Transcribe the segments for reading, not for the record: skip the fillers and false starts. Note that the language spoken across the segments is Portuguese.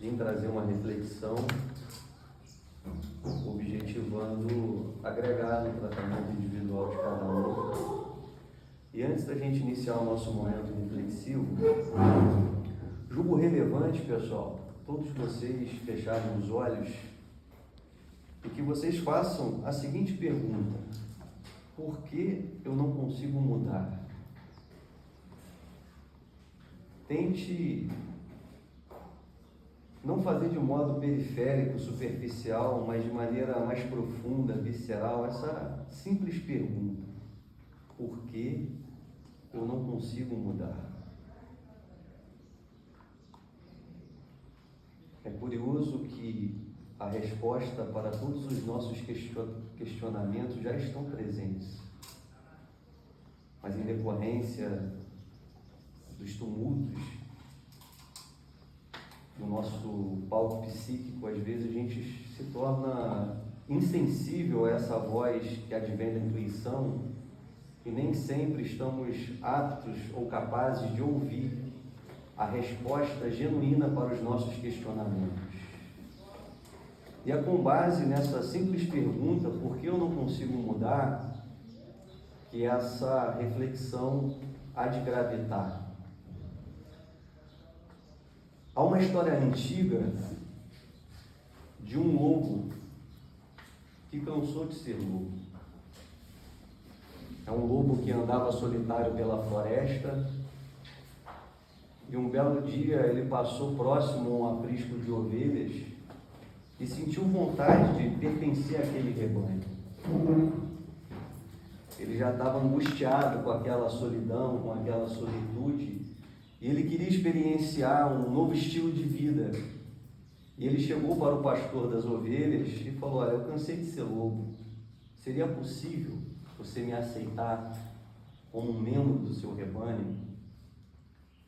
vim trazer uma reflexão objetivando agregar no tratamento individual de cada um. E antes da gente iniciar o nosso momento reflexivo, julgo relevante, pessoal, todos vocês fecharem os olhos e que vocês façam a seguinte pergunta: por que eu não consigo mudar? Tente não fazer de modo periférico, superficial, mas de maneira mais profunda, visceral, essa simples pergunta: por que eu não consigo mudar? É curioso que a resposta para todos os nossos questionamentos já estão presentes, mas em decorrência dos tumultos no nosso palco psíquico, às vezes a gente se torna insensível a essa voz que advém da intuição e nem sempre estamos aptos ou capazes de ouvir a resposta genuína para os nossos questionamentos. E é com base nessa simples pergunta, por que eu não consigo mudar, que essa reflexão há de gravitar. Há uma história antiga de um lobo que cansou de ser lobo. É um lobo que andava solitário pela floresta e um belo dia ele passou próximo a um aprisco de ovelhas e sentiu vontade de pertencer àquele rebanho. Ele já estava angustiado com aquela solidão, com aquela solitude, e ele queria experienciar um novo estilo de vida. E ele chegou para o pastor das ovelhas e falou: olha, eu cansei de ser lobo, seria possível você me aceitar como um membro do seu rebanho?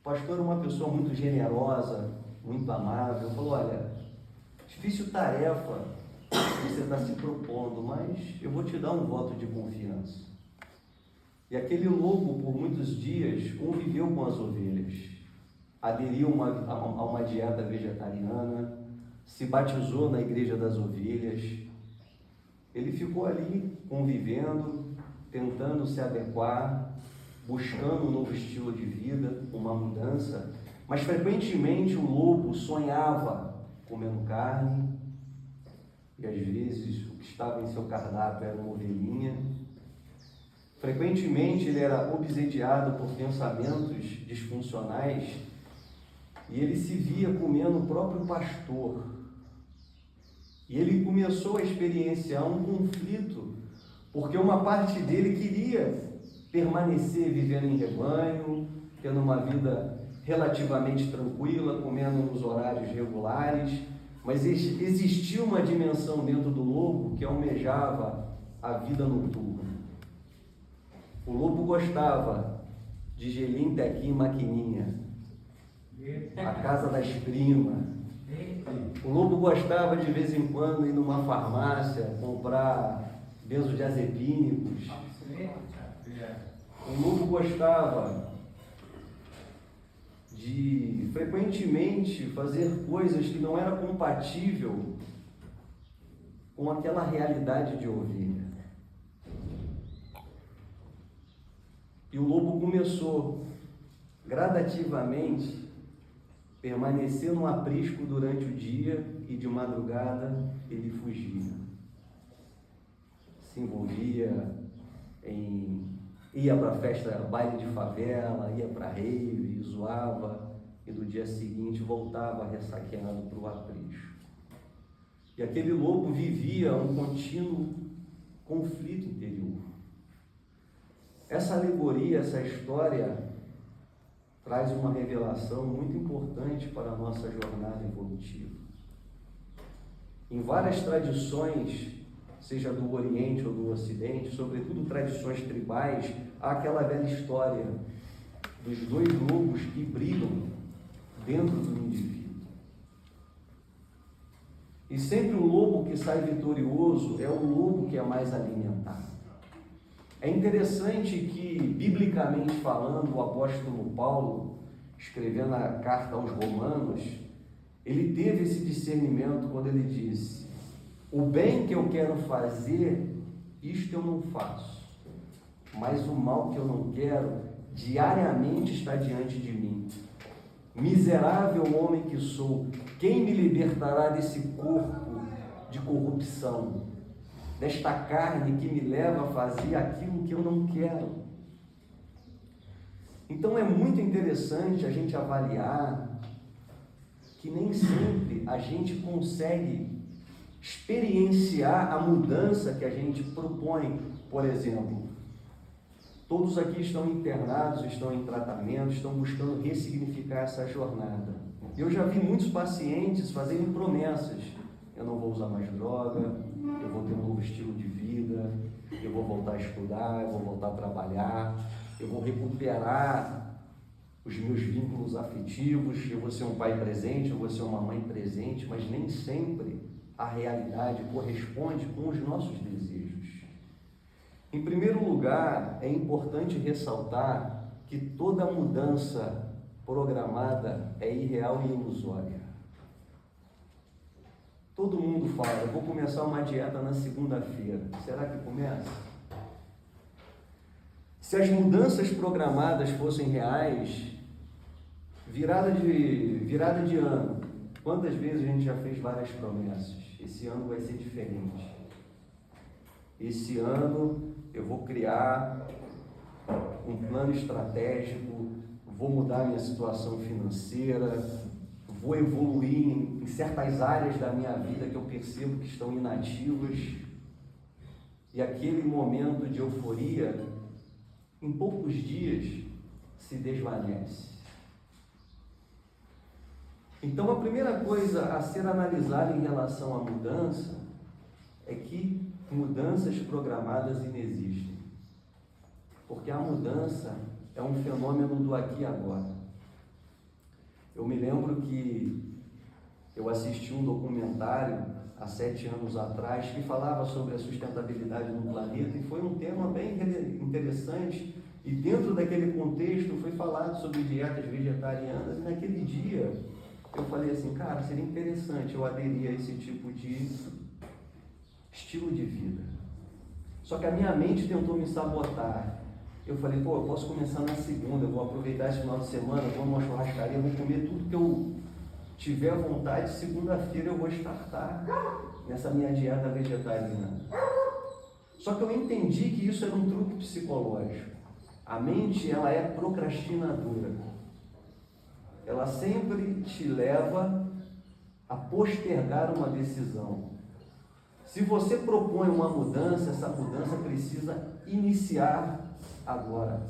O pastor era uma pessoa muito generosa, muito amável, falou: olha, difícil tarefa que você está se propondo, mas eu vou te dar um voto de confiança. E aquele lobo, por muitos dias, conviveu com as ovelhas, aderiu a uma dieta vegetariana, se batizou na igreja das ovelhas. Ele ficou ali convivendo, tentando se adequar, buscando um novo estilo de vida, uma mudança, mas frequentemente o lobo sonhava comendo carne, e às vezes o que estava em seu cardápio era uma ovelhinha. Frequentemente ele era obsediado por pensamentos disfuncionais e ele se via comendo o próprio pastor. E ele começou a experienciar um conflito, porque uma parte dele queria permanecer vivendo em rebanho, tendo uma vida relativamente tranquila, comendo nos horários regulares, mas existia uma dimensão dentro do lobo que almejava a vida noturna. O lobo gostava de gelim, tequinho, maquininha, a casa das primas. O lobo gostava de vez em quando ir numa farmácia, comprar benzodiazepínicos. O lobo gostava de frequentemente fazer coisas que não eram compatível com aquela realidade de ovelha. E o lobo começou gradativamente permanecer no aprisco durante o dia e de madrugada ele fugia. Se envolvia ia para a festa, baile de favela, ia para a rave, zoava e no dia seguinte voltava ressaqueado para o aprisco. E aquele lobo vivia um contínuo conflito interior. Essa alegoria, essa história traz uma revelação muito importante para a nossa jornada evolutiva. Em várias tradições, seja do Oriente ou do Ocidente, sobretudo tradições tribais, há aquela velha história dos dois lobos que brigam dentro do indivíduo. E sempre o lobo que sai vitorioso é o lobo que é mais alimentado. É interessante que, biblicamente falando, o apóstolo Paulo, escrevendo a carta aos Romanos, ele teve esse discernimento quando ele disse: o bem que eu quero fazer, isto eu não faço, mas o mal que eu não quero, diariamente está diante de mim. Miserável homem que sou, quem me libertará desse corpo de corrupção, desta carne que me leva a fazer aquilo que eu não quero? Então é muito interessante a gente avaliar que nem sempre a gente consegue experienciar a mudança que a gente propõe. Por exemplo, todos aqui estão internados, estão em tratamento, estão buscando ressignificar essa jornada. Eu já vi muitos pacientes fazerem promessas: eu não vou usar mais droga, eu vou ter um novo estilo de vida, eu vou voltar a estudar, eu vou voltar a trabalhar, eu vou recuperar os meus vínculos afetivos, eu vou ser um pai presente, eu vou ser uma mãe presente, mas nem sempre a realidade corresponde com os nossos desejos. Em primeiro lugar, é importante ressaltar que toda mudança programada é irreal e ilusória. Todo mundo fala: eu vou começar uma dieta na segunda-feira. Será que começa? Se as mudanças programadas fossem reais, virada de ano, quantas vezes a gente já fez várias promessas? Esse ano vai ser diferente. Esse ano eu vou criar um plano estratégico, vou mudar minha situação financeira, vou evoluir em certas áreas da minha vida que eu percebo que estão inativas. E aquele momento de euforia, em poucos dias, se desvanece. Então, a primeira coisa a ser analisada em relação à mudança é que mudanças programadas inexistem. Porque a mudança é um fenômeno do aqui e agora. Eu me lembro que eu assisti um documentário há 7 anos atrás que falava sobre a sustentabilidade no planeta, e foi um tema bem interessante, e dentro daquele contexto foi falado sobre dietas vegetarianas, e naquele dia eu falei assim: cara, seria interessante eu aderir a esse tipo de estilo de vida. Só que a minha mente tentou me sabotar. Eu falei: pô, eu posso começar na segunda, eu vou aproveitar esse final de semana, eu vou numa churrascaria, eu vou comer tudo que eu tiver vontade, segunda-feira eu vou startar nessa minha dieta vegetariana. Só que eu entendi que isso era um truque psicológico. A mente, ela é procrastinadora. Ela sempre te leva a postergar uma decisão. Se você propõe uma mudança, essa mudança precisa iniciar agora.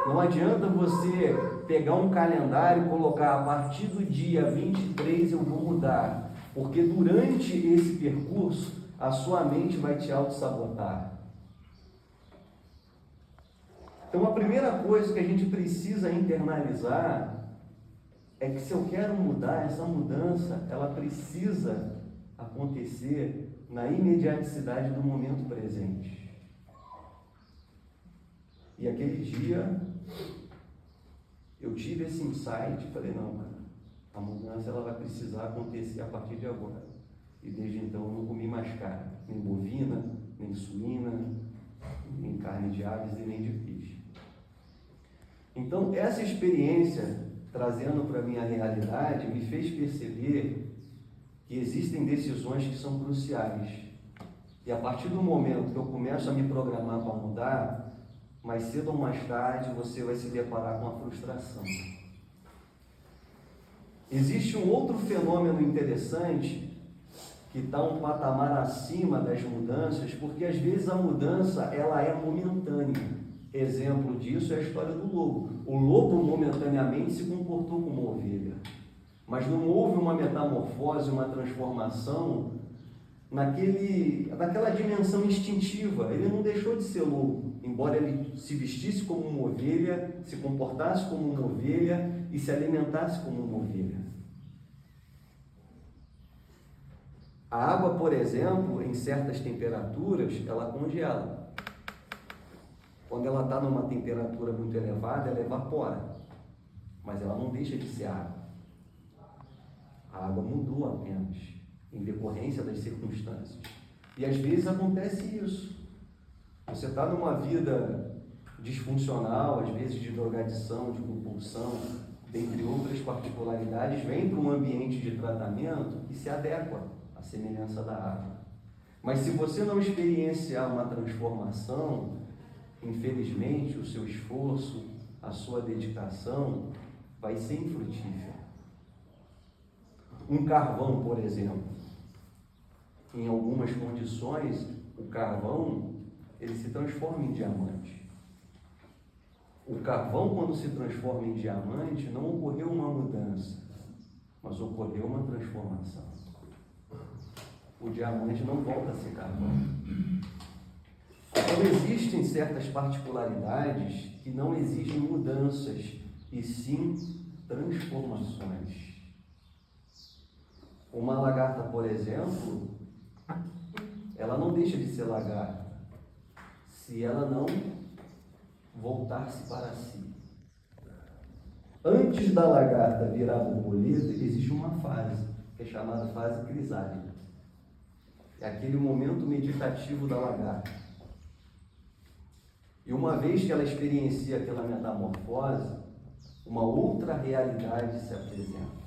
Não adianta você pegar um calendário e colocar: a partir do dia 23 eu vou mudar, porque durante esse percurso a sua mente vai te auto-sabotar. Então a primeira coisa que a gente precisa internalizar é que se eu quero mudar, essa mudança, ela precisa acontecer na imediaticidade do momento presente. E aquele dia, eu tive esse insight e falei: não, cara, a mudança ela vai precisar acontecer a partir de agora. E desde então eu não comi mais carne, nem bovina, nem suína, nem carne de aves e nem de peixe. Então essa experiência, trazendo para a minha realidade, me fez perceber que existem decisões que são cruciais. E a partir do momento que eu começo a me programar para mudar, mais cedo ou mais tarde você vai se deparar com a frustração. Existe um outro fenômeno interessante que está um patamar acima das mudanças, porque às vezes a mudança ela é momentânea. Exemplo disso é a história do lobo. O lobo momentaneamente se comportou como ovelha, mas não houve uma metamorfose, uma transformação naquela dimensão instintiva. Ele não deixou de ser lobo, embora ele se vestisse como uma ovelha, se comportasse como uma ovelha e se alimentasse como uma ovelha. A água, por exemplo, em certas temperaturas, ela congela. Quando ela está numa temperatura muito elevada, ela evapora, mas ela não deixa de ser água. A A água mudou apenas, em decorrência das circunstâncias. E às vezes acontece isso. Você está numa vida disfuncional, às vezes de drogadição, de compulsão, dentre outras particularidades, vem para um ambiente de tratamento e se adequa à semelhança da água. Mas se você não experienciar uma transformação, infelizmente o seu esforço, a sua dedicação vai ser infrutífera. Um carvão, por exemplo, em algumas condições, o carvão ele se transforma em diamante. O carvão, quando se transforma em diamante, não ocorreu uma mudança, mas ocorreu uma transformação. O diamante não volta a ser carvão. Então, existem certas particularidades que não exigem mudanças, e sim transformações. Uma lagarta, por exemplo, ela não deixa de ser lagarta se ela não voltar-se para si. Antes da lagarta virar borboleta, existe uma fase, que é chamada fase crisálida. É aquele momento meditativo da lagarta. E uma vez que ela experiencia aquela metamorfose, uma outra realidade se apresenta.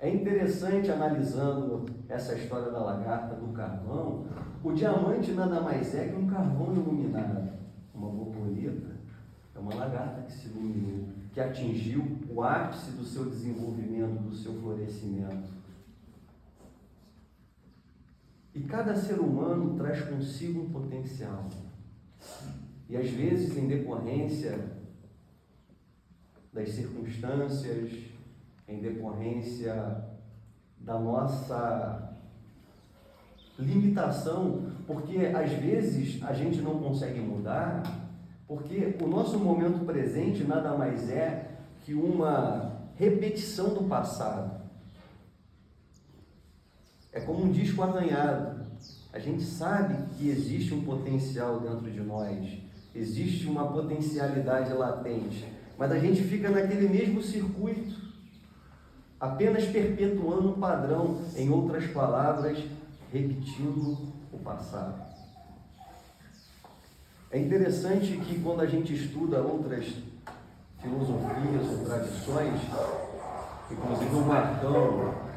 É interessante, analisando essa história da lagarta, do carvão, o diamante nada mais é que um carvão iluminado. Uma borboleta é uma lagarta que se iluminou, que atingiu o ápice do seu desenvolvimento, do seu florescimento. E cada ser humano traz consigo um potencial. E às vezes, em decorrência das circunstâncias, em decorrência da nossa limitação, porque às vezes a gente não consegue mudar, porque o nosso momento presente nada mais é que uma repetição do passado. É como um disco arranhado. A gente sabe que existe um potencial dentro de nós, existe uma potencialidade latente, mas a gente fica naquele mesmo circuito, apenas perpetuando um padrão, em outras palavras, repetindo o passado. É interessante que quando a gente estuda outras filosofias ou tradições, inclusive o Marcão,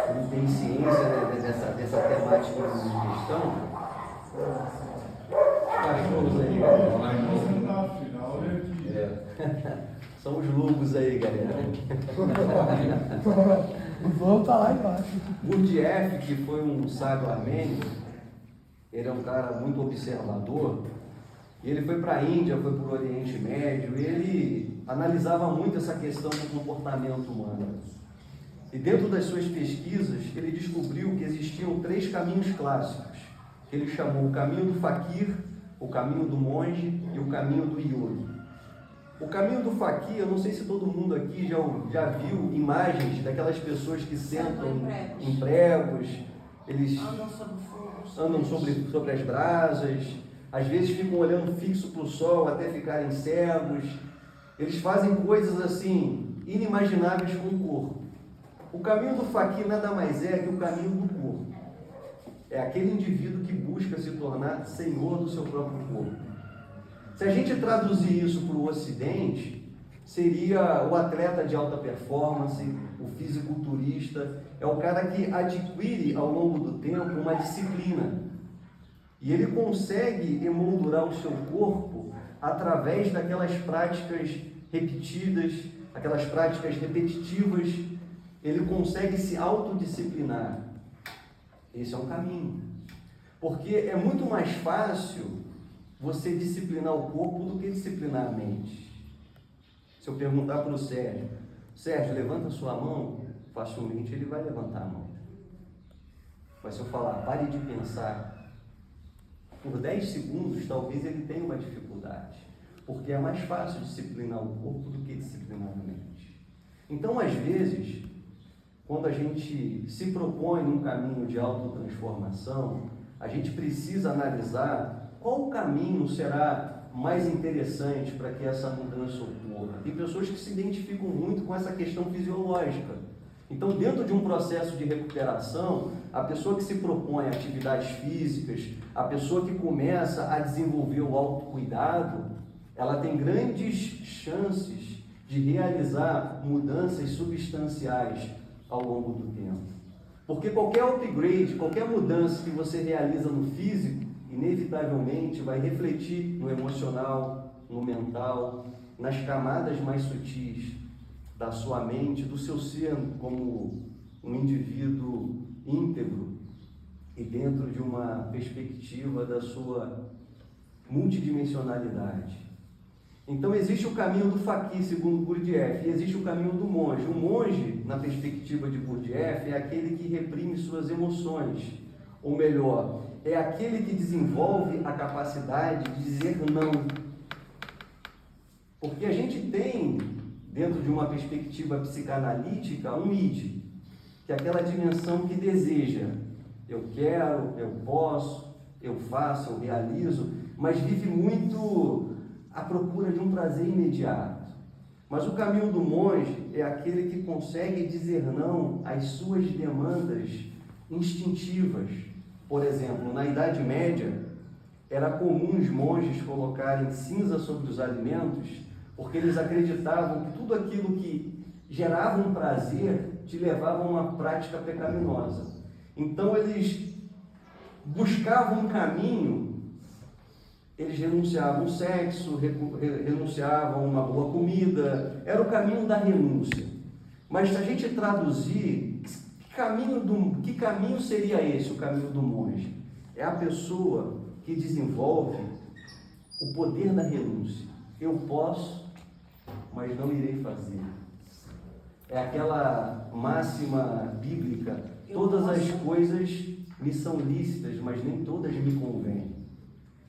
ele tem ciência dessa temática em questão. Cachorros aí, galera. São os lobos aí, galera. Vou estar lá embaixo. Gurdjieff, que foi um sábio armênio, ele é um cara muito observador, e ele foi para a Índia, foi para o Oriente Médio, e ele analisava muito essa questão do comportamento humano. E dentro das suas pesquisas, ele descobriu que existiam 3 caminhos clássicos, que ele chamou o caminho do faquir, o caminho do monge e o caminho do yogi. O caminho do faquir, eu não sei se todo mundo aqui já viu imagens daquelas pessoas que sentam em pregos, eles andam sobre as brasas, às vezes ficam olhando fixo para o sol até ficarem cegos. Eles fazem coisas assim, inimagináveis com o corpo. O caminho do faquir nada mais é que o caminho do corpo. É aquele indivíduo que busca se tornar senhor do seu próprio corpo. Se a gente traduzir isso para o Ocidente, seria o atleta de alta performance, o fisiculturista, é o cara que adquire ao longo do tempo uma disciplina. E ele consegue emoldurar o seu corpo através daquelas práticas repetidas, aquelas práticas repetitivas. Ele consegue se autodisciplinar. Esse é um caminho. Porque é muito mais fácil você disciplinar o corpo do que disciplinar a mente. Se eu perguntar para o Sérgio, levanta a sua mão, facilmente ele vai levantar a mão. Mas se eu falar, pare de pensar, por 10 segundos, talvez ele tenha uma dificuldade. Porque é mais fácil disciplinar o corpo do que disciplinar a mente. Então, às vezes, quando a gente se propõe num caminho de autotransformação, a gente precisa analisar qual o caminho será mais interessante para que essa mudança ocorra? Tem pessoas que se identificam muito com essa questão fisiológica. Então, dentro de um processo de recuperação, a pessoa que se propõe atividades físicas, a pessoa que começa a desenvolver o autocuidado, ela tem grandes chances de realizar mudanças substanciais ao longo do tempo. Porque qualquer upgrade, qualquer mudança que você realiza no físico, inevitavelmente vai refletir no emocional, no mental, nas camadas mais sutis da sua mente, do seu ser como um indivíduo íntegro e dentro de uma perspectiva da sua multidimensionalidade. Então existe o caminho do faqui, segundo Gurdjieff, e existe o caminho do monge. O monge, na perspectiva de Gurdjieff, é aquele que reprime suas emoções, ou melhor, é aquele que desenvolve a capacidade de dizer não. Porque a gente tem, dentro de uma perspectiva psicanalítica, um id, que é aquela dimensão que deseja. Eu quero, eu posso, eu faço, eu realizo, mas vive muito à procura de um prazer imediato. Mas o caminho do monge é aquele que consegue dizer não às suas demandas instintivas. Por exemplo, na Idade Média, era comum os monges colocarem cinza sobre os alimentos, porque eles acreditavam que tudo aquilo que gerava um prazer te levava a uma prática pecaminosa. Então eles buscavam um caminho, eles renunciavam ao sexo, renunciavam a uma boa comida, era o caminho da renúncia. Mas se a gente traduzir, que caminho seria esse, o caminho do monge? É a pessoa que desenvolve o poder da renúncia. Eu posso, mas não irei fazer. É aquela máxima bíblica, todas as coisas me são lícitas, mas nem todas me convêm.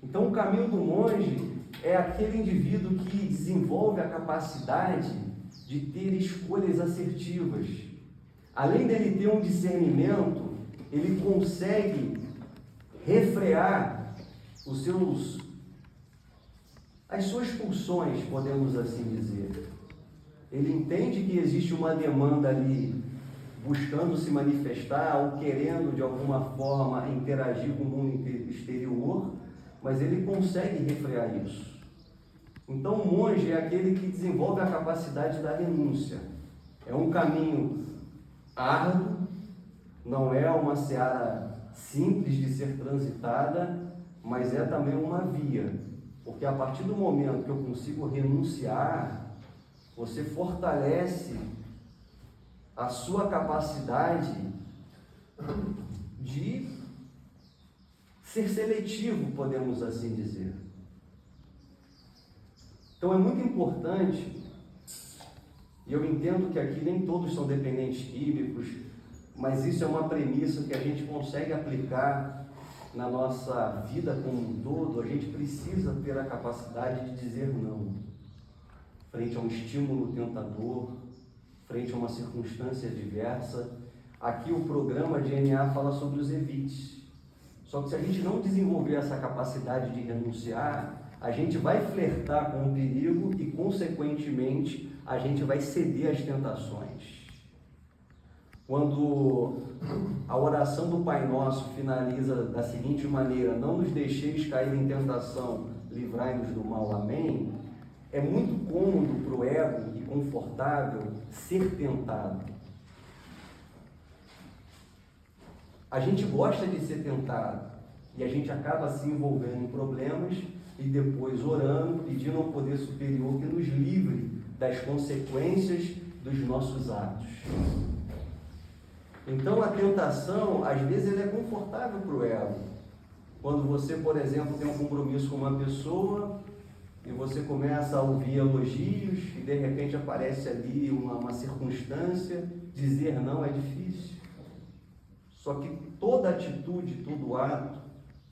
Então o caminho do monge é aquele indivíduo que desenvolve a capacidade de ter escolhas assertivas. Além dele ter um discernimento, ele consegue refrear as suas pulsões, podemos assim dizer. Ele entende que existe uma demanda ali buscando se manifestar ou querendo de alguma forma interagir com o mundo exterior, mas ele consegue refrear isso. Então o monge é aquele que desenvolve a capacidade da renúncia. É um caminho árduo, não é uma seara simples de ser transitada, mas é também uma via, porque a partir do momento que eu consigo renunciar, você fortalece a sua capacidade de ser seletivo, podemos assim dizer. Então é muito importante, e eu entendo que aqui nem todos são dependentes químicos, mas isso é uma premissa que a gente consegue aplicar na nossa vida como um todo. A gente precisa ter a capacidade de dizer não, frente a um estímulo tentador, frente a uma circunstância adversa. Aqui o programa de NA fala sobre os evites. Só que se a gente não desenvolver essa capacidade de renunciar, a gente vai flertar com o perigo e, consequentemente, a gente vai ceder às tentações. Quando a oração do Pai Nosso finaliza da seguinte maneira: não nos deixeis cair em tentação, livrai-nos do mal, amém. É muito cômodo para o ego e confortável ser tentado. A gente gosta de ser tentado e a gente acaba se envolvendo em problemas e depois orando, pedindo ao poder superior que nos livre das consequências dos nossos atos. Então a tentação, às vezes, ela é confortável para o ego. Quando você, por exemplo, tem um compromisso com uma pessoa e você começa a ouvir elogios e de repente aparece ali uma circunstância, dizer não é difícil. Só que toda atitude, todo ato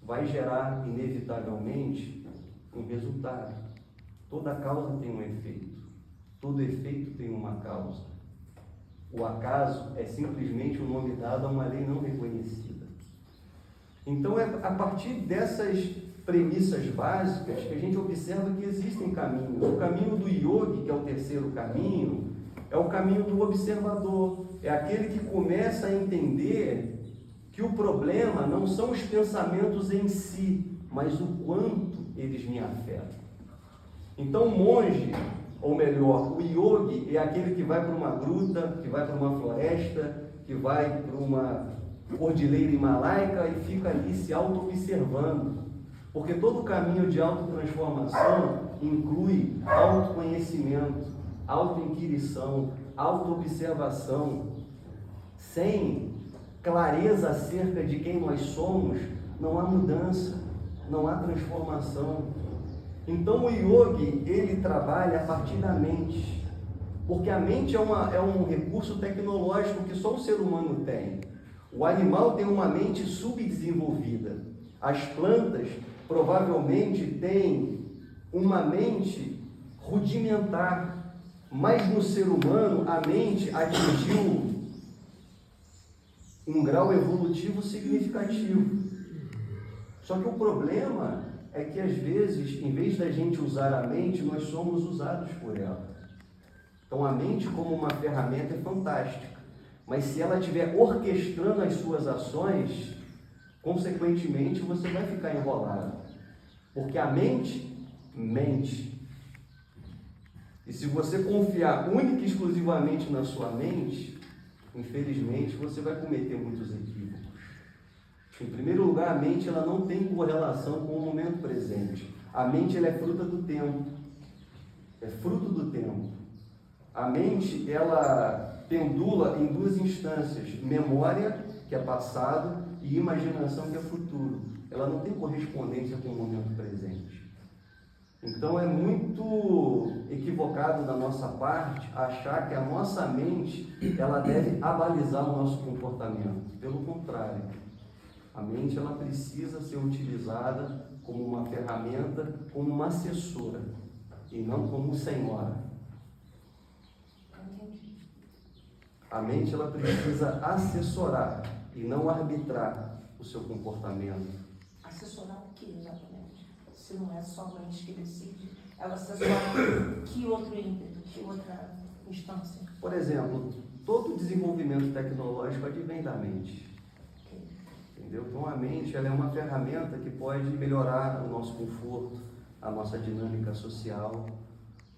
vai gerar inevitavelmente um resultado. Toda causa tem um efeito. Todo efeito tem uma causa. O acaso é simplesmente um nome dado a uma lei não reconhecida. Então é a partir dessas premissas básicas que a gente observa que existem caminhos. O caminho do yogi, que é o terceiro caminho, é o caminho do observador. É aquele que começa a entender que o problema não são os pensamentos em si, mas o quanto eles me afetam. Então o monge, ou melhor, o yogi é aquele que vai para uma gruta, que vai para uma floresta, que vai para uma cordilheira himalaica e fica ali se auto-observando. Porque todo caminho de autotransformação inclui autoconhecimento, autoinquirição, autoobservação. Sem clareza acerca de quem nós somos, não há mudança, não há transformação. Então o yogi, ele trabalha a partir da mente, porque a mente é um recurso tecnológico que só o ser humano tem. O animal tem uma mente subdesenvolvida. As plantas provavelmente têm uma mente rudimentar, mas no ser humano a mente atingiu um grau evolutivo significativo. Só que o problema é que às vezes, em vez da gente usar a mente, nós somos usados por ela. Então a mente como uma ferramenta é fantástica, mas se ela estiver orquestrando as suas ações, consequentemente você vai ficar enrolado, porque a mente mente. E se você confiar única e exclusivamente na sua mente, infelizmente você vai cometer muitos equívocos. Em primeiro lugar, a mente ela não tem correlação com o momento presente. A mente ela é fruta do tempo. É fruto do tempo. A mente ela pendula em duas instâncias: memória, que é passado, e imaginação, que é futuro. Ela não tem correspondência com o momento presente. Então é muito equivocado da nossa parte achar que a nossa mente ela deve abalizar o nosso comportamento. Pelo contrário, a mente ela precisa ser utilizada como uma ferramenta, como uma assessora, e não como senhora. A mente ela precisa assessorar e não arbitrar o seu comportamento. Assessorar o que exatamente? Se não é só a mente que decide, ela assessora que outro ímpeto, que outra instância? Por exemplo, todo desenvolvimento tecnológico advém da mente. Entendeu? Então a mente ela é uma ferramenta que pode melhorar o nosso conforto, a nossa dinâmica social.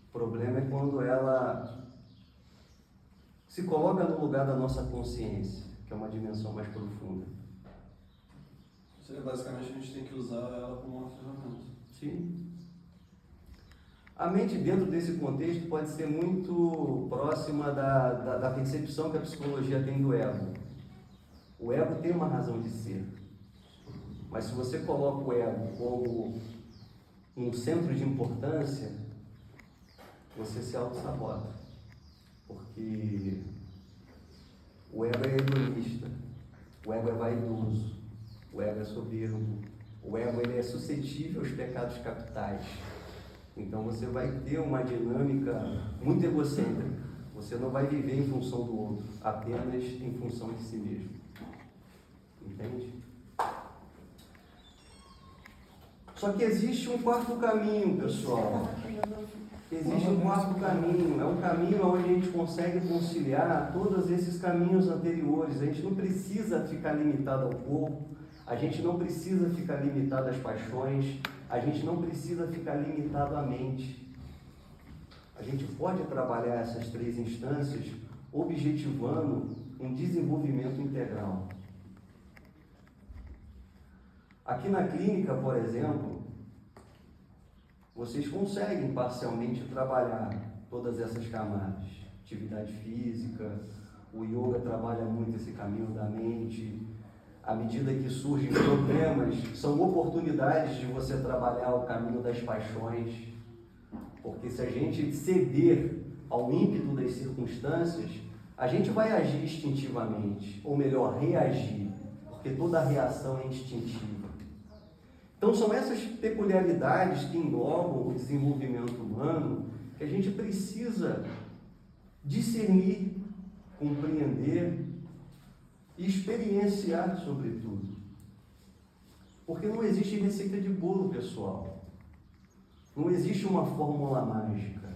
O problema é quando ela se coloca no lugar da nossa consciência, que é uma dimensão mais profunda. Ou seja, basicamente a gente tem que usar ela como uma ferramenta. Sim. A mente dentro desse contexto pode ser muito próxima da percepção que a psicologia tem do ego. O ego tem uma razão de ser, mas se você coloca o ego como um centro de importância, você se auto-sabota, porque o ego é egoísta, o ego é vaidoso, o ego é soberbo, o ego ele é suscetível aos pecados capitais. Então você vai ter uma dinâmica muito egocêntrica, você não vai viver em função do outro, apenas em função de si mesmo. Entende? Só que existe um quarto caminho, pessoal. Existe um quarto caminho. É um caminho onde a gente consegue conciliar todos esses caminhos anteriores. A gente não precisa ficar limitado ao corpo, a gente não precisa ficar limitado às paixões, a gente não precisa ficar limitado à mente. A gente pode trabalhar essas três instâncias objetivando um desenvolvimento integral. Aqui na clínica, por exemplo, vocês conseguem parcialmente trabalhar todas essas camadas. Atividade física, o yoga trabalha muito esse caminho da mente. À medida que surgem problemas, são oportunidades de você trabalhar o caminho das paixões. Porque se a gente ceder ao ímpeto das circunstâncias, a gente vai agir instintivamente, ou melhor, reagir, porque toda reação é instintiva. Então são essas peculiaridades que englobam o desenvolvimento humano que a gente precisa discernir, compreender e experienciar sobretudo. Porque não existe receita de bolo, pessoal. Não existe uma fórmula mágica.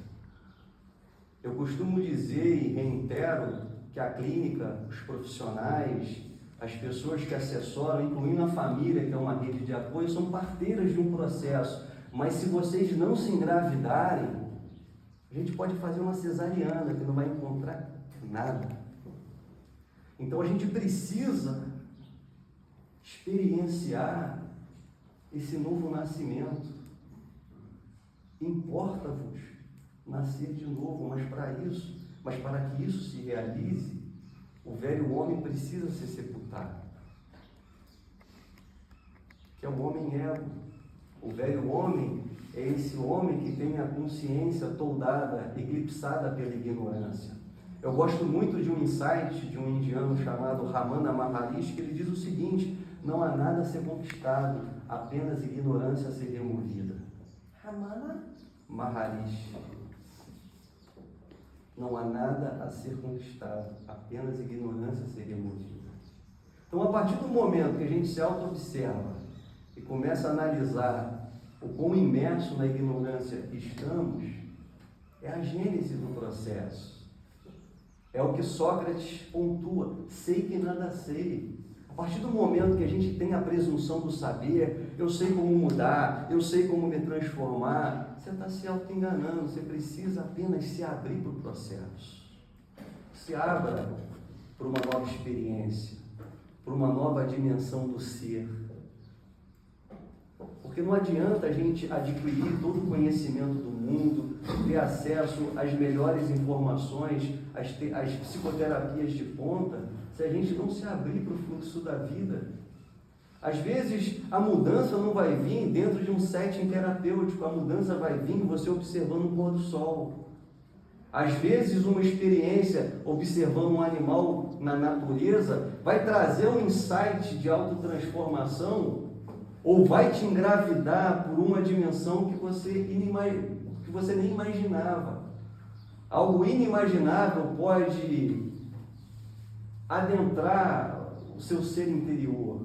Eu costumo dizer e reitero que a clínica, os profissionais, as pessoas que assessoram, incluindo a família, que é uma rede de apoio, são parteiras de um processo. Mas se vocês não se engravidarem, a gente pode fazer uma cesariana, que não vai encontrar nada. Então a gente precisa experienciar esse novo nascimento. Importa-vos nascer de novo, mas para que isso se realize, o velho homem precisa ser sepultado. Que é o homem ego. O velho homem é esse homem que tem a consciência toldada, eclipsada pela ignorância. Eu gosto muito de um insight de um indiano chamado Ramana Maharishi, que ele diz o seguinte: não há nada a ser conquistado, apenas ignorância a ser removida. Ramana Maharishi. Não há nada a ser conquistado, apenas ignorância a ser removida. Então, a partir do momento que a gente se auto-observa e começa a analisar o quão imerso na ignorância estamos, é a gênese do processo. É o que Sócrates pontua: sei que nada sei. A partir do momento que a gente tem a presunção do saber, eu sei como mudar, eu sei como me transformar, você está se auto-enganando. Você precisa apenas se abrir para o processo. Se abra para uma nova experiência, para uma nova dimensão do ser. Porque não adianta a gente adquirir todo o conhecimento do mundo, ter acesso às melhores informações, às psicoterapias de ponta, se a gente não se abrir para o fluxo da vida. Às vezes a mudança não vai vir dentro de um setting terapêutico, a mudança vai vir você observando o pôr do sol. Às vezes uma experiência observando um animal na natureza vai trazer um insight de autotransformação, ou vai te engravidar por uma dimensão que você nem imaginava. Algo inimaginável pode adentrar o seu ser interior.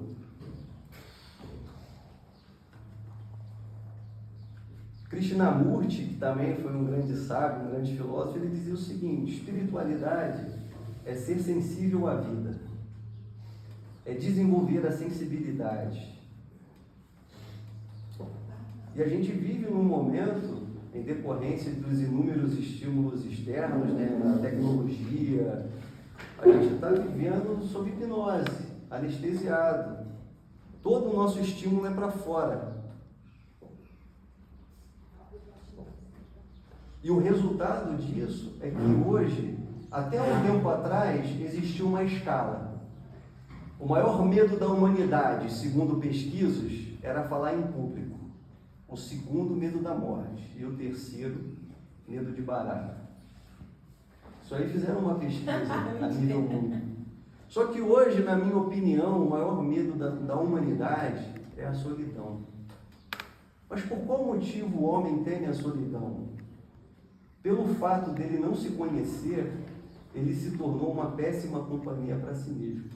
Krishnamurti, que também foi um grande sábio, um grande filósofo, ele dizia o seguinte: espiritualidade é ser sensível à vida, é desenvolver a sensibilidade. E a gente vive num momento, em decorrência dos inúmeros estímulos externos, na tecnologia, a gente está vivendo sob hipnose, anestesiado. Todo o nosso estímulo é para fora. E o resultado disso é que hoje, até um tempo atrás, existia uma escala. O maior medo da humanidade, segundo pesquisas, era falar em público. O segundo, medo da morte. E o terceiro, medo de barata. Isso aí fizeram uma pesquisa a nível mundo. Só que hoje, na minha opinião, o maior medo da humanidade é a solidão. Mas por qual motivo o homem teme a solidão? Pelo fato dele não se conhecer, ele se tornou uma péssima companhia para si mesmo.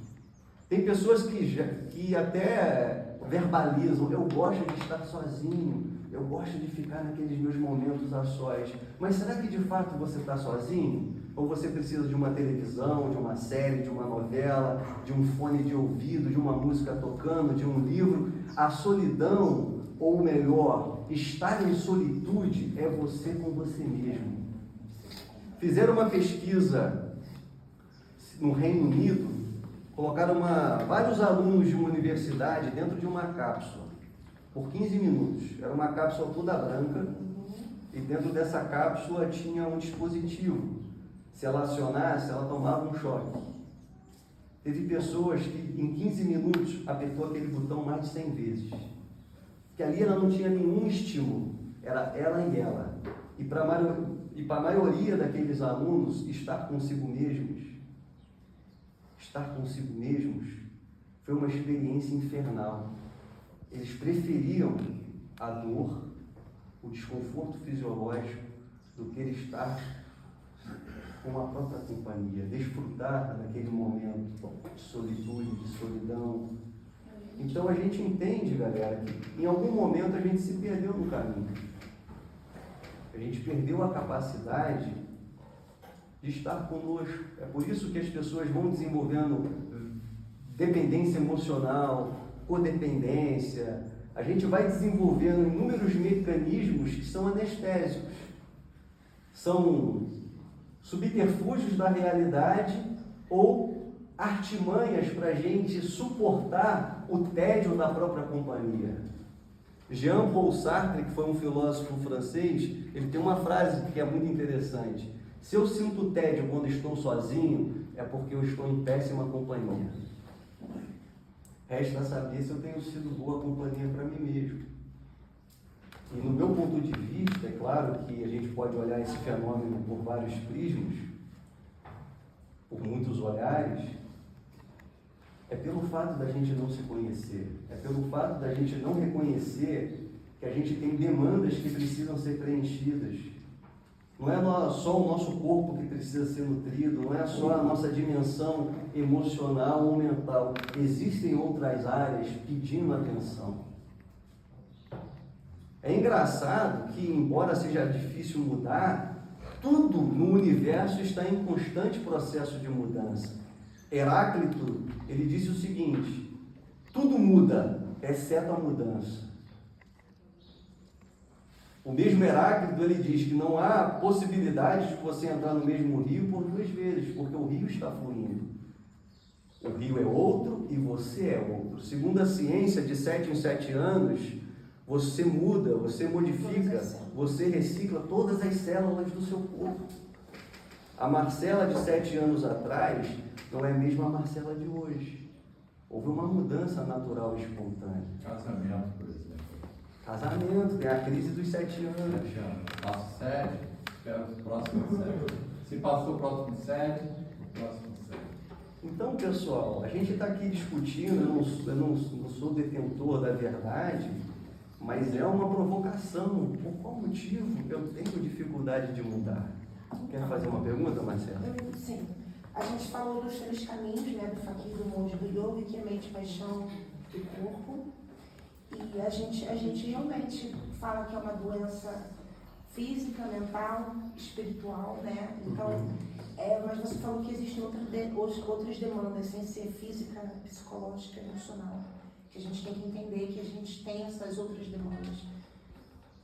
Tem pessoas que até verbalizam: eu gosto de estar sozinho, eu gosto de ficar naqueles meus momentos a sós. Mas será que de fato você está sozinho? Ou você precisa de uma televisão, de uma série, de uma novela, de um fone de ouvido, de uma música tocando, de um livro? A solidão, ou melhor, estar em solitude, é você com você mesmo. Fizeram uma pesquisa no Reino Unido, colocaram vários alunos de uma universidade dentro de uma cápsula, por 15 minutos. Era uma cápsula toda branca, e dentro dessa cápsula tinha um dispositivo. Se ela acionasse, ela tomava um choque. Teve pessoas que em 15 minutos apertou aquele botão mais de 100 vezes. Porque ali ela não tinha nenhum estímulo, era ela e ela. E para a maioria daqueles alunos, estar consigo mesmos foi uma experiência infernal. Eles preferiam a dor, o desconforto fisiológico, do que ele estar com a própria companhia, desfrutar daquele momento de solitude, de solidão. Então a gente entende, galera, que em algum momento a gente se perdeu no caminho. A gente perdeu a capacidade de estar conosco. É por isso que as pessoas vão desenvolvendo dependência emocional, codependência. A gente vai desenvolvendo inúmeros mecanismos que são anestésicos. São subterfúgios da realidade ou artimanhas para a gente suportar o tédio da própria companhia. Jean-Paul Sartre, que foi um filósofo francês, ele tem uma frase que é muito interessante. Se eu sinto tédio quando estou sozinho, é porque eu estou em péssima companhia. Resta saber se eu tenho sido boa companhia para mim mesmo. E no meu ponto de vista, é claro que a gente pode olhar esse fenômeno por vários prismas, por muitos olhares, é pelo fato da gente não se conhecer, é pelo fato da gente não reconhecer que a gente tem demandas que precisam ser preenchidas. Não é só o nosso corpo que precisa ser nutrido, não é só a nossa dimensão emocional ou mental. Existem outras áreas pedindo atenção. É engraçado que, embora seja difícil mudar, tudo no universo está em constante processo de mudança. Heráclito, ele disse o seguinte: tudo muda, exceto a mudança. O mesmo Heráclito, ele diz que não há possibilidade de você entrar no mesmo rio por duas vezes, porque o rio está fluindo. O rio é outro e você é outro. Segundo a ciência, de 7 em 7 anos, você muda, você modifica, você recicla todas as células do seu corpo. A Marcela de 7 anos atrás não é a mesma Marcela de hoje. Houve uma mudança natural e espontânea. Casamento, por exemplo. Casamento, tem a crise dos 7 anos. 7 anos. Passo 7, espero os próximos 7. Se passou o próximo 7, o próximo 7. Então, pessoal, a gente está aqui discutindo, eu não sou detentor da verdade, mas é uma provocação. Por qual motivo eu tenho dificuldade de mudar? Quer fazer uma pergunta, Marcela? Sim. A gente falou dos 3 caminhos, né, do Fakir, do Monge, do Yoga, que é mente, paixão e corpo. E a gente realmente fala que é uma doença física, mental, espiritual, né? Então, mas você falou que existem outras demandas, sem ser física, psicológica, emocional. Que a gente tem que entender que a gente tem essas outras demandas.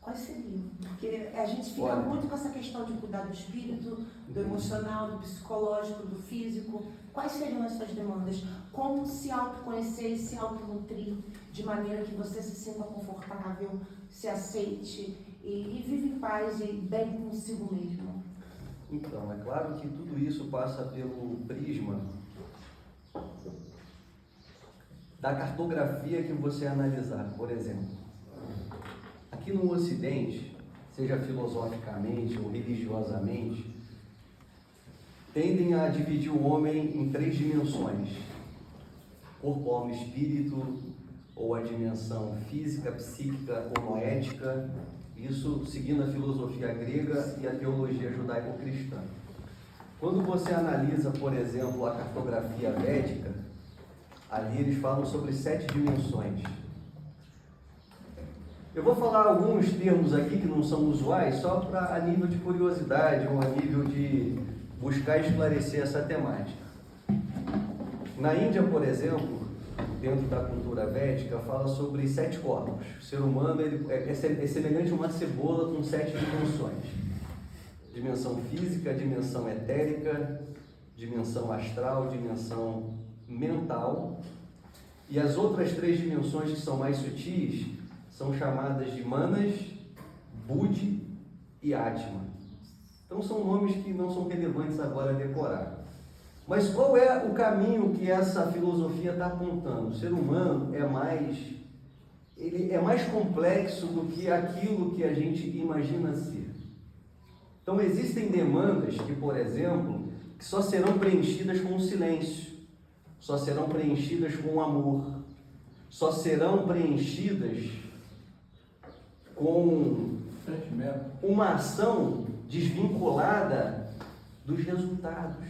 Quais seriam? Porque a gente fica muito com essa questão de cuidar do espírito, do emocional, do psicológico, do físico. Quais seriam essas demandas? Como se autoconhecer e se autonutrir de maneira que você se sinta confortável, se aceite e vive em paz e bem consigo mesmo? Então, é claro que tudo isso passa pelo prisma da cartografia que você analisar. Por exemplo, aqui no Ocidente, seja filosoficamente ou religiosamente, tendem a dividir o homem em 3 dimensões: corpo, alma e espírito, ou a dimensão física, psíquica ou noética, isso seguindo a filosofia grega e a teologia judaico-cristã. Quando você analisa, por exemplo, a cartografia védica, ali eles falam sobre 7 dimensões. Eu vou falar alguns termos aqui que não são usuais, só para a nível de curiosidade ou a nível de buscar esclarecer essa temática. Na Índia, por exemplo, dentro da cultura védica, fala sobre 7 corpos. O ser humano é semelhante a uma cebola com 7 dimensões. Dimensão física, dimensão etérica, dimensão astral, dimensão mental. E as outras 3 dimensões que são mais sutis são chamadas de Manas, Buddhi e Atma. Então são nomes que não são relevantes agora a decorar. Mas qual é o caminho que essa filosofia está apontando? O ser humano é mais complexo do que aquilo que a gente imagina ser. Então existem demandas que, por exemplo, que só serão preenchidas com o silêncio, só serão preenchidas com o amor, só serão preenchidas com uma ação desvinculada dos resultados.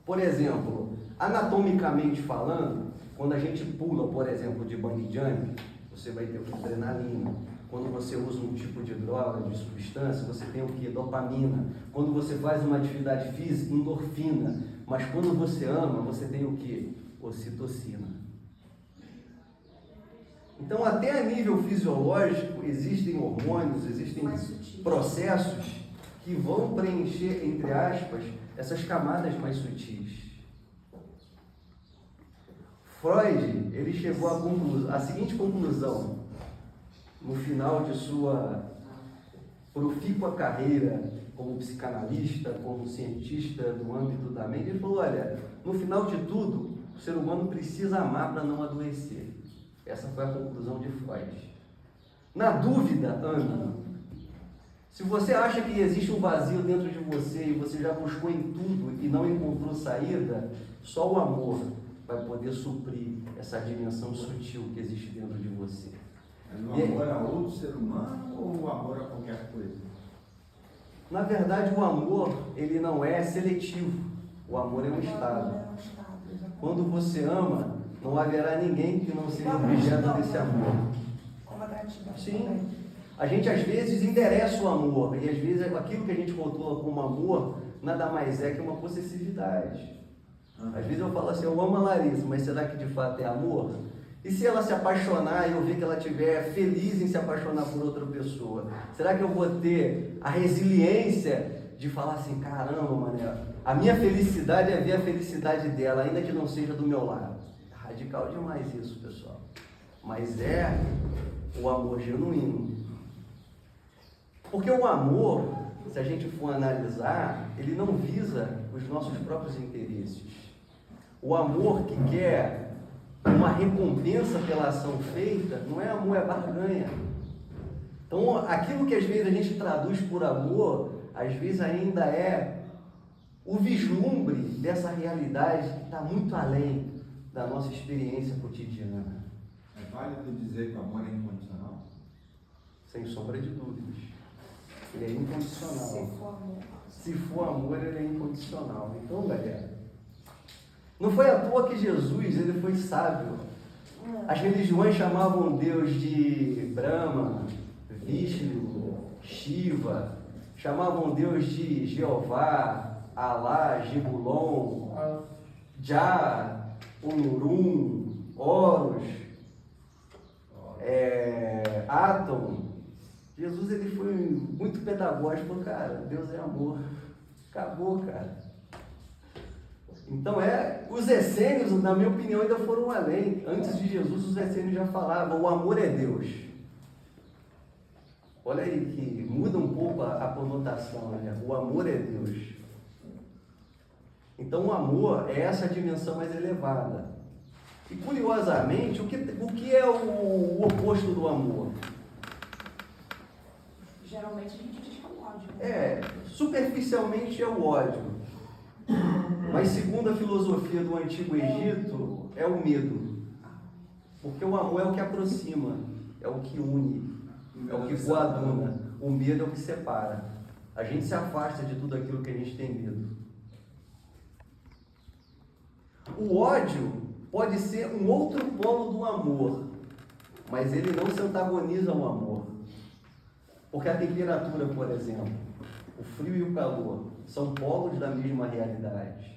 Por exemplo, anatomicamente falando, Quando a gente pula, por exemplo, de bungee jump, você vai ter o que? Adrenalina. Quando você usa um tipo de droga, de substância, você tem o que? Dopamina. Quando você faz uma atividade física, endorfina. Mas quando você ama, você tem o que? Ocitocina. Então, até a nível fisiológico, existem hormônios, existem processos que vão preencher, entre aspas, essas camadas mais sutis. Freud, ele chegou à seguinte conclusão, no final de sua profícua carreira como psicanalista, como cientista do âmbito da mente, ele falou, olha, no final de tudo, o ser humano precisa amar para não adoecer. Essa foi a conclusão de Freud. Na dúvida, ame. Se você acha que existe um vazio dentro de você e você já buscou em tudo e não encontrou saída, só o amor vai poder suprir essa dimensão sutil que existe dentro de você. Mas o amor a outro ser humano ou o amor a qualquer coisa? Na verdade, o amor, ele não é seletivo. O amor é um estado. Quando você ama, não haverá ninguém que não seja objeto desse amor. Como a gratidão. Sim. A gente às vezes endereça o amor, e às vezes aquilo que a gente rotula como amor, nada mais é que uma possessividade. Às vezes eu falo assim, eu amo a Larissa, mas será que de fato é amor? E se ela se apaixonar e eu ver que ela estiver feliz em se apaixonar por outra pessoa, será que eu vou ter a resiliência de falar assim, caramba, mané, a minha felicidade é ver a felicidade dela, ainda que não seja do meu lado? Radical demais isso, pessoal. Mas é o amor genuíno. Porque o amor, se a gente for analisar, ele não visa os nossos próprios interesses. O amor que quer uma recompensa pela ação feita, não é amor, é barganha. Então, aquilo que às vezes a gente traduz por amor, às vezes ainda é o vislumbre dessa realidade que está muito além da nossa experiência cotidiana. É válido dizer que o amor é incondicional? Sem sombra de dúvidas. Ele é incondicional. Se for amor. Se for amor, ele é incondicional. Então, galera, não foi à toa que Jesus, ele foi sábio. As religiões chamavam Deus de Brahma, Vishnu, Shiva, chamavam Deus de Jeová, Alá, Gibulon, Jah, Onurum, Horus, Atom. Jesus, ele foi muito pedagógico, cara, Deus é amor. Acabou, cara. Então os essênios, na minha opinião, ainda foram além. Antes de Jesus, os essênios já falavam, o amor é Deus. Olha aí que muda um pouco a conotação, né? O amor é Deus. Então o amor é essa dimensão mais elevada. E curiosamente, o que é o oposto do amor? Geralmente a gente diz que é o ódio. Superficialmente é o ódio. Mas segundo a filosofia do Antigo Egito, é o medo. Porque o amor é o que aproxima, é o que une, é o que coaduna. O medo é o que separa. A gente se afasta de tudo aquilo que a gente tem medo. O ódio pode ser um outro polo do amor, mas ele não se antagoniza ao amor. Porque a temperatura, por exemplo, o frio e o calor, são polos da mesma realidade.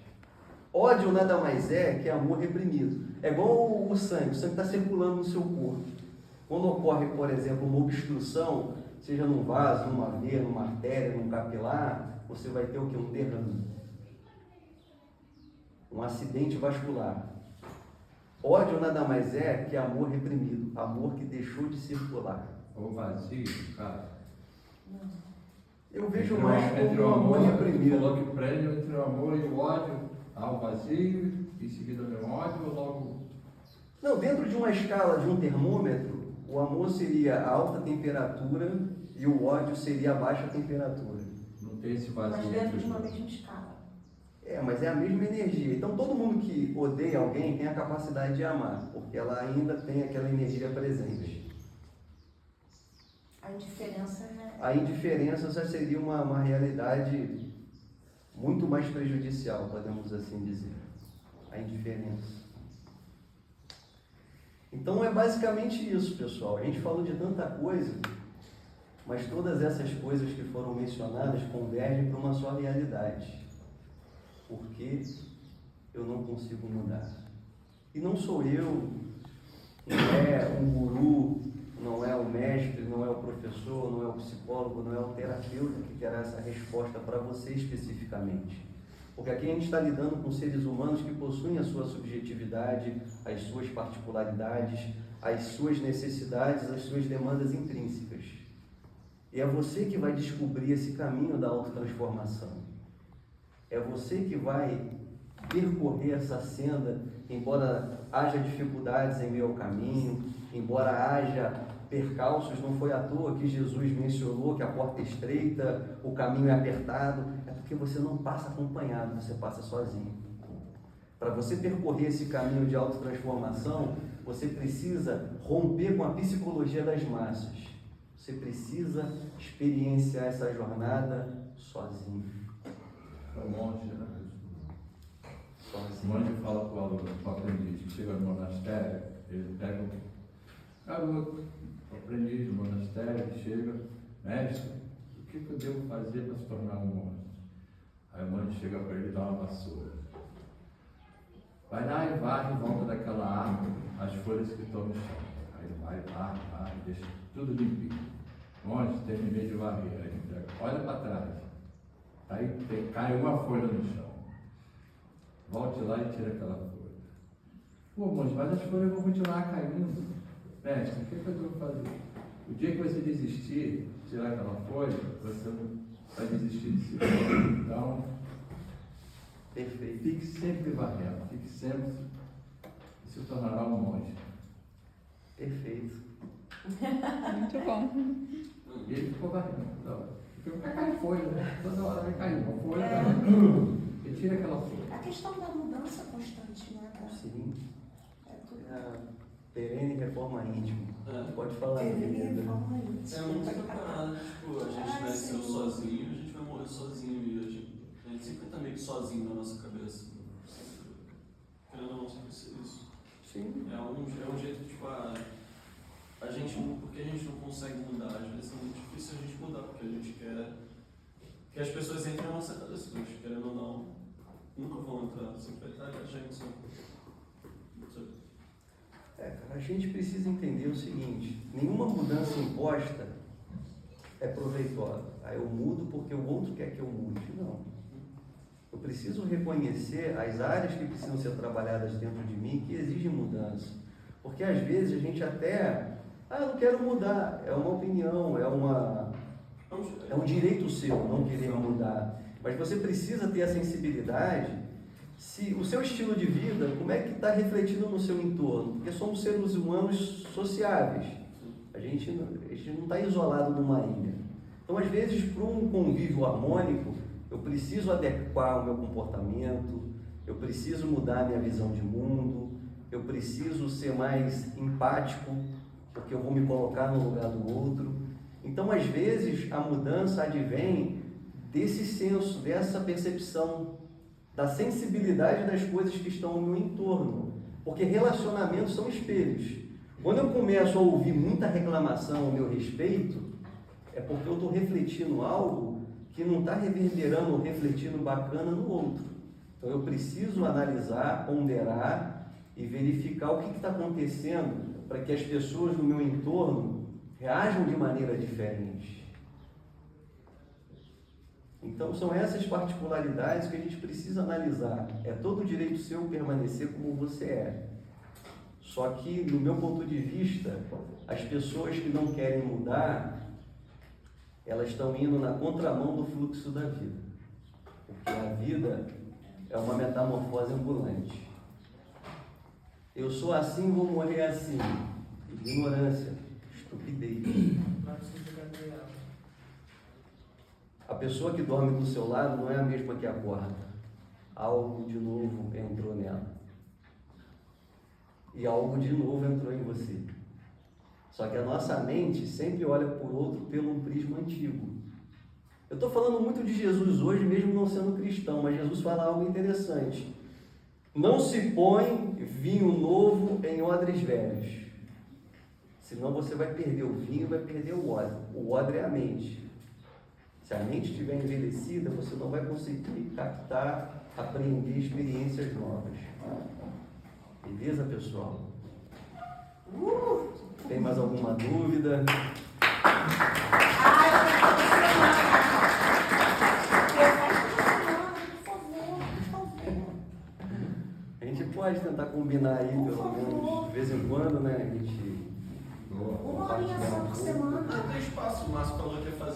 Ódio nada mais é que amor reprimido. É igual o sangue está circulando no seu corpo. Quando ocorre, por exemplo, uma obstrução, seja num vaso, numa veia, numa artéria, num capilar, você vai ter o quê? Um derrame. Um acidente vascular. Ódio nada mais é que amor reprimido, amor que deixou de circular. Ou vazio, cara. Eu vejo mais como o amor reprimido. Falou que prende entre o amor e o ódio, há o vazio, em seguida vem o ódio, ou logo... Não, dentro de uma escala de um termômetro, o amor seria a alta temperatura e o ódio seria a baixa temperatura. Não tem esse vazio. Mas dentro de uma mesma escala. Mas é a mesma energia. Então todo mundo que odeia alguém tem a capacidade de amar, porque ela ainda tem aquela energia presente. A indiferença é... A indiferença já seria uma realidade muito mais prejudicial, podemos assim dizer. A indiferença. Então é basicamente isso, pessoal. A gente falou de tanta coisa, mas todas essas coisas que foram mencionadas convergem para uma só realidade. Porque eu não consigo mudar. E não sou eu, não é um guru, não é o mestre, não é o professor, não é o psicólogo, não é o terapeuta que terá essa resposta para você especificamente. Porque aqui a gente está lidando com seres humanos que possuem a sua subjetividade, as suas particularidades, as suas necessidades, as suas demandas intrínsecas. E é você que vai descobrir esse caminho da autotransformação. É você que vai percorrer essa senda, embora haja dificuldades em meio ao caminho, embora haja percalços, não foi à toa que Jesus mencionou que a porta é estreita, o caminho é apertado, é porque você não passa acompanhado, você passa sozinho. Para você percorrer esse caminho de autotransformação, você precisa romper com a psicologia das massas. Você precisa experienciar essa jornada sozinho. É um monge, né? O Sozinho. monge fala para o aluno, para o aprendiz que chega no monastério, ele pega um garoto, o aprendiz do monastério, ele chega, mestre, o que eu devo fazer para se tornar um monge? Aí o monge chega para ele e dá uma vassoura. Vai lá e varre em volta daquela árvore as folhas que estão no chão. Aí ele vai, varre, deixa tudo limpinho. Monge, terminei de varrer. Aí ele entrega, olha para trás. Aí cai uma folha no chão. Volte lá e tira aquela folha. Pô, monge, mas as folhas vão continuar caindo. Mestre, o que eu devo fazer? O dia que você desistir, tirar aquela folha, você vai desistir de si. Então, Perfeito. fique sempre varrendo, fique sempre e se tornará um monge. Perfeito. Muito bom. E ele ficou varrendo toda hora. Porque vai cair folha, né? Toda hora vai cair uma folha, e tira aquela folha. A questão da mudança constante, né? Sim. É tudo. É a perene reforma íntima. É. Pode falar, Ele querida. reforma É muito isso. separado, tipo, a gente nasceu sozinho, a gente vai morrer sozinho e a gente sempre tá meio que sozinho na nossa cabeça. Sempre, querendo ou não, sempre ser isso. Sim. É um jeito, tipo, a gente, porque a gente não consegue mudar, às vezes é muito difícil a gente mudar, porque a gente quer que as pessoas entrem na nossa cabeça, mas querendo ou não, nunca vão entrar, sempre vai estar a gente só. A gente precisa entender o seguinte: nenhuma mudança imposta é proveitosa. Aí eu mudo porque o outro quer que eu mude. Não. Eu preciso reconhecer as áreas que precisam ser trabalhadas dentro de mim que exigem mudança. Porque às vezes a gente até, eu não quero mudar, é uma opinião, é um direito seu não querer mudar. Mas você precisa ter a sensibilidade. Se o seu estilo de vida, como é que está refletindo no seu entorno? Porque somos seres humanos sociáveis. A gente não está isolado numa ilha. Então, às vezes, para um convívio harmônico, eu preciso adequar o meu comportamento, eu preciso mudar a minha visão de mundo, eu preciso ser mais empático, porque eu vou me colocar no lugar do outro. Então, às vezes, a mudança advém desse senso, dessa percepção, da sensibilidade das coisas que estão ao meu entorno, porque relacionamentos são espelhos. Quando eu começo a ouvir muita reclamação ao meu respeito, é porque eu estou refletindo algo que não está reverberando ou refletindo bacana no outro. Então eu preciso analisar, ponderar e verificar o que está acontecendo para que as pessoas no meu entorno reajam de maneira diferente. Então são essas particularidades que a gente precisa analisar. É todo direito seu permanecer como você é. Só que, no meu ponto de vista, as pessoas que não querem mudar, elas estão indo na contramão do fluxo da vida. Porque a vida é uma metamorfose ambulante. Eu sou assim, vou morrer assim. Ignorância, estupidez. A pessoa que dorme do seu lado não é a mesma que acorda. Algo de novo entrou nela. E algo de novo entrou em você. Só que a nossa mente sempre olha por outro pelo um prisma antigo. Eu estou falando muito de Jesus hoje, mesmo não sendo cristão, mas Jesus fala algo interessante. Não se põe vinho novo em odres velhos. Senão você vai perder o vinho, vai perder o odre. O odre é a mente. Se a mente estiver envelhecida, você não vai conseguir captar, aprender experiências novas. Beleza, pessoal? Tem mais alguma dúvida? A gente pode tentar combinar aí, pelo menos, de vez em quando, né? A gente Uma horinha só por semana. Não tem espaço, o Márcio falou que ia fazer